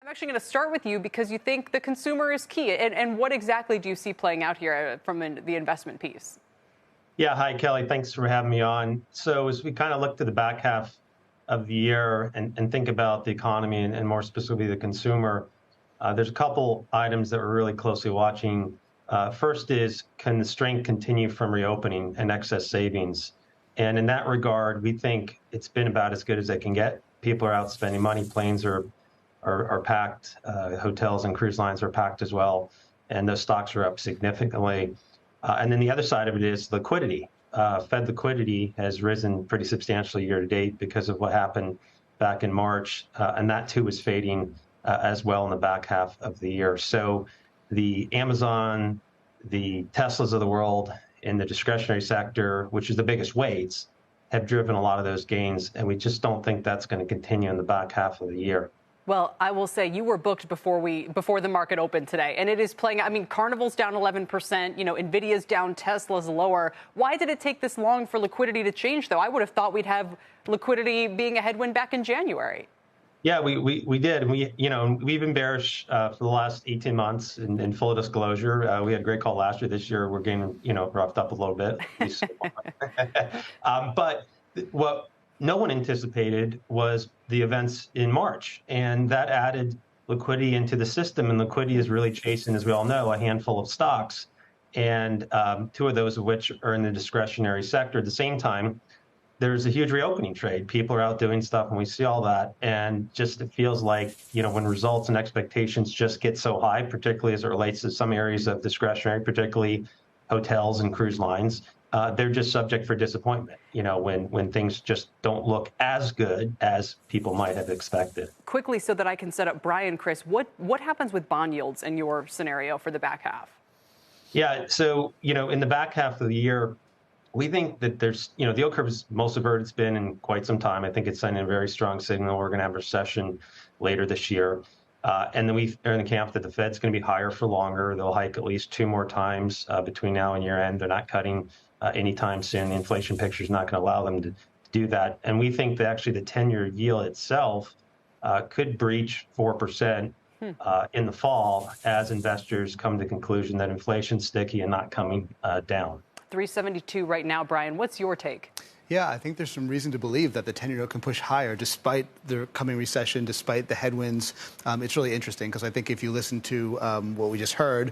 I'm actually going to start with you because you think the consumer is key. And what exactly do you see playing out here from the investment piece? Yeah, hi, Kelly. Thanks for having me on. So as we kind of look to the back half of the year and think about the economy and more specifically the consumer, there's a couple items that we're really closely watching. First is, can the strength continue from reopening and excess savings? And in that regard, we think it's been about as good as they can get. People are out spending money. Planes are packed. Hotels and cruise lines are packed as well. And those stocks are up significantly. And then the other side of it is liquidity. Fed liquidity has risen pretty substantially year to date because of what happened back in March. And that too is fading as well in the back half of the year. So the Amazon, the Teslas of the world in the discretionary sector, which is the biggest weights, have driven a lot of those gains. And we just don't think that's going to continue in the back half of the year. Well, I will say you were booked before the market opened today, and it is playing. I mean, Carnival's down 11%. You know, Nvidia's down, Tesla's lower. Why did it take this long for liquidity to change, though? I would have thought we'd have liquidity being a headwind back in January. Yeah, we did. We've been bearish for the last 18 months. In full disclosure, we had a great call last year. This year, we're getting roughed up a little bit. But what no one anticipated was the events in March, and that added liquidity into the system. And liquidity is really chasing, as we all know, a handful of stocks, and two of those of which are in the discretionary sector. At the same time, there's a huge reopening trade. People are out doing stuff, and we see all that. And just it feels like, when results and expectations just get so high, particularly as it relates to some areas of discretionary, particularly hotels and cruise lines, they're just subject for disappointment, when things just don't look as good as people might have expected. Quickly, so that I can set up Brian, Chris, what happens with bond yields in your scenario for the back half? Yeah, so, in the back half of the year, we think that there's, the yield curve is most of where it's been in quite some time. I think it's sending a very strong signal. We're going to have a recession later this year. And then we are in the camp that the Fed's going to be higher for longer. They'll hike at least 2 more times between now and year end. They're not cutting anytime soon. The inflation picture is not going to allow them to do that. And we think that actually the 10-year yield itself could breach 4% in the fall as investors come to the conclusion that inflation's sticky and not coming down. 372 right now, Brian. What's your take? Yeah, I think there's some reason to believe that the 10-year note can push higher despite the coming recession, despite the headwinds. It's really interesting because I think if you listen to what we just heard,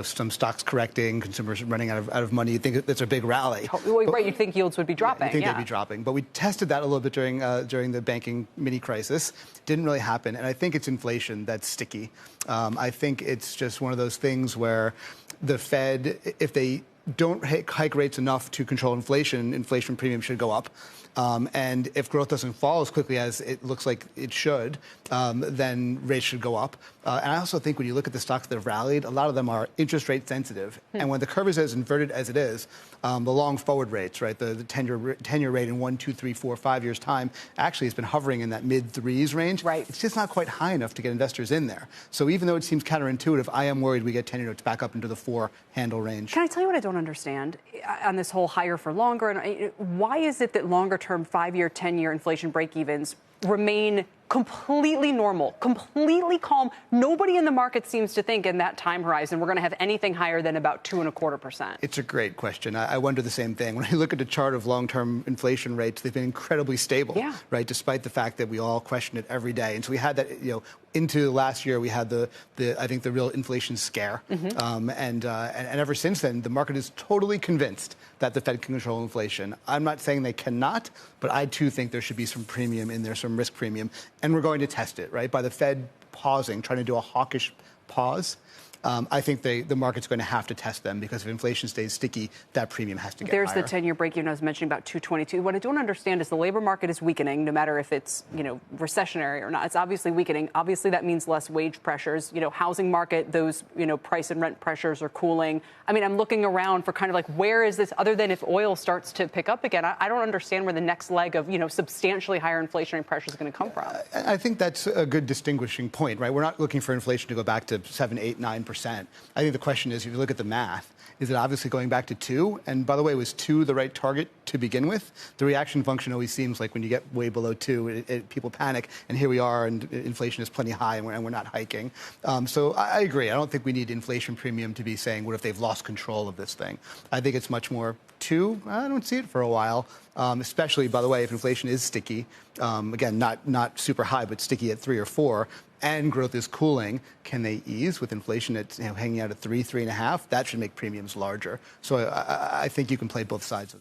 some stocks correcting, consumers running out of money, you think it's a big rally. Right, you'd think yields would be dropping. You think they'd be dropping. But we tested that a little bit during the banking mini crisis. Didn't really happen. And I think it's inflation that's sticky. I think it's just one of those things where the Fed, if they don't hike rates enough to control inflation premium should go up. And if growth doesn't fall as quickly as it looks like it should, then rates should go up. And I also think when you look at the stocks that have rallied, a lot of them are interest rate sensitive. And when the curve is as inverted as it is, the long forward rates, right, the 10-year rate in 1, 2, 3, 4, 5 years time actually has been hovering in that mid-3s range. Right. It's just not quite high enough to get investors in there. So even though it seems counterintuitive, I am worried we get 10-year notes back up into the 4 handle range. Can I tell you what I don't understand on this whole higher for longer? And why is it that longer-term 5-year, 10-year inflation break-evens remain completely normal, completely calm? Nobody in the market seems to think in that time horizon we're going to have anything higher than about 2.25%. It's a great question. I wonder the same thing. When I look at the chart of long-term inflation rates, they've been incredibly stable, right? Despite the fact that we all question it every day. And so we had that, into last year, we had I think the real inflation scare. And ever since then, the market is totally convinced that the Fed can control inflation. I'm not saying they cannot, but I too think there should be some premium in there, some risk premium. And we're going to test it, right? By the Fed pausing, trying to do a hawkish pause. I think the market's going to have to test them because if inflation stays sticky, that premium has to get higher. There's the 10-year break-even I was mentioning about 222. What I don't understand is the labor market is weakening, no matter if it's, recessionary or not. It's obviously weakening. Obviously, that means less wage pressures. Housing market, those, price and rent pressures are cooling. I mean, I'm looking around for kind of like, where is this, other than if oil starts to pick up again? I don't understand where the next leg of, substantially higher inflationary pressure is going to come from. I think that's a good distinguishing point, right? We're not looking for inflation to go back to to 7, 8, 9%. I think the question is, if you look at the math, is it obviously going back to 2? And by the way, was 2 the right target to begin with? The reaction function always seems like when you get way below 2, people panic. And here we are, and inflation is plenty high, and we're not hiking. So I agree. I don't think we need inflation premium to be saying, what if they've lost control of this thing? I think it's much more 2. I don't see it for a while, especially, by the way, if inflation is sticky. Again, not super high, but sticky at 3 or 4. And growth is cooling. Can they ease with inflation at hanging out at 3, 3.5? That should make premiums larger. So I think you can play both sides of it.